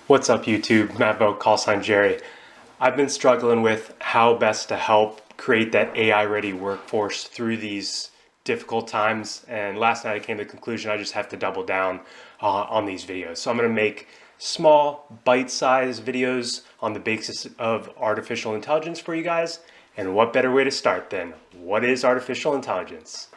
What's up YouTube, Matt Vogt, call sign Jerry. I've been struggling with how best to help create that AI ready workforce through these difficult times, and last night I came to the conclusion I just have to double down on these videos. So I'm going to make small bite-sized videos on the basis of artificial intelligence for you guys. And what better way to start than what is artificial intelligence?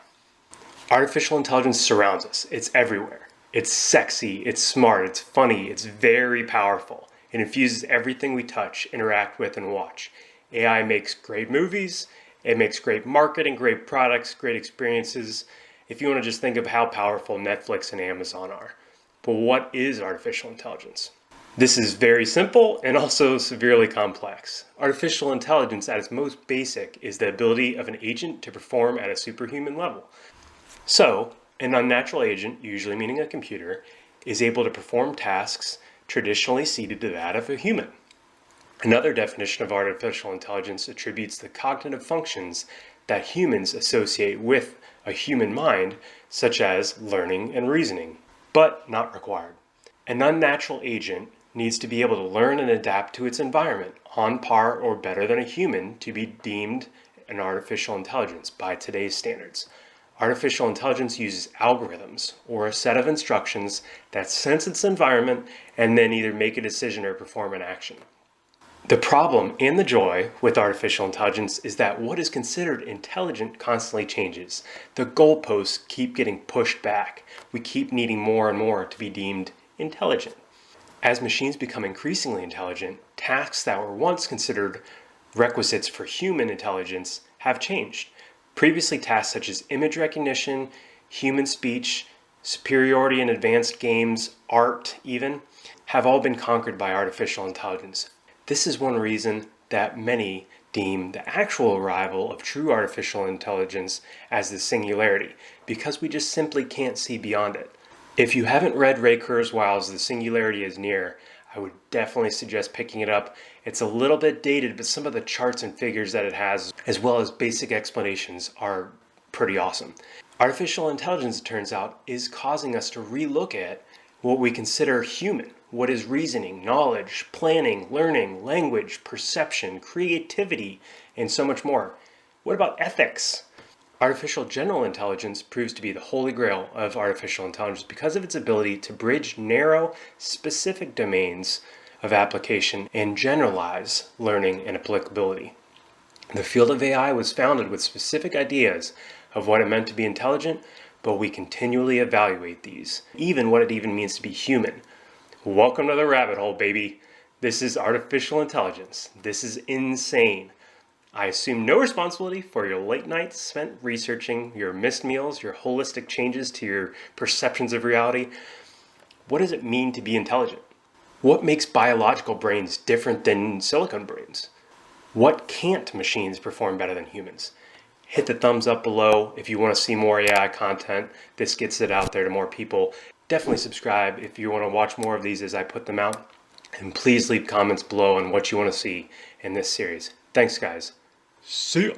Artificial intelligence surrounds us. It's everywhere. It's sexy, it's smart, it's funny, it's very powerful. It infuses everything we touch, interact with, and watch. AI makes great movies, it makes great marketing, great products, great experiences. If you want to just think of how powerful Netflix and Amazon are. But what is artificial intelligence? This is very simple and also severely complex. Artificial intelligence at its most basic is the ability of an agent to perform at a superhuman level. So, an unnatural agent, usually meaning a computer, is able to perform tasks traditionally ceded to that of a human. Another definition of artificial intelligence attributes the cognitive functions that humans associate with a human mind, such as learning and reasoning, but not required. An unnatural agent needs to be able to learn and adapt to its environment on par or better than a human to be deemed an artificial intelligence by today's standards. Artificial intelligence uses algorithms, or a set of instructions that sense its environment and then either make a decision or perform an action. The problem and the joy with artificial intelligence is that what is considered intelligent constantly changes. The goalposts keep getting pushed back. We keep needing more and more to be deemed intelligent. As machines become increasingly intelligent, tasks that were once considered requisites for human intelligence have changed. Previously, tasks such as image recognition, human speech, superiority in advanced games, art even, have all been conquered by artificial intelligence. This is one reason that many deem the actual arrival of true artificial intelligence as the singularity, because we just simply can't see beyond it. If you haven't read Ray Kurzweil's The Singularity is Near, I would definitely suggest picking it up. It's a little bit dated, but some of the charts and figures that it has, as well as basic explanations, are pretty awesome. Artificial intelligence, it turns out, is causing us to relook at what we consider human. What is reasoning, knowledge, planning, learning, language, perception, creativity, and so much more. What about ethics? Artificial general intelligence proves to be the holy grail of artificial intelligence because of its ability to bridge narrow, specific domains of application and generalize learning and applicability. The field of AI was founded with specific ideas of what it meant to be intelligent, but we continually evaluate these, even what it even means to be human. Welcome to the rabbit hole, baby. This is artificial intelligence. This is insane. I assume no responsibility for your late nights spent researching, your missed meals, your holistic changes to your perceptions of reality. What does it mean to be intelligent? What makes biological brains different than silicon brains? What can't machines perform better than humans? Hit the thumbs up below if you want to see more AI content. This gets it out there to more people. Definitely subscribe if you want to watch more of these as I put them out. And please leave comments below on what you want to see in this series. Thanks, guys. See ya.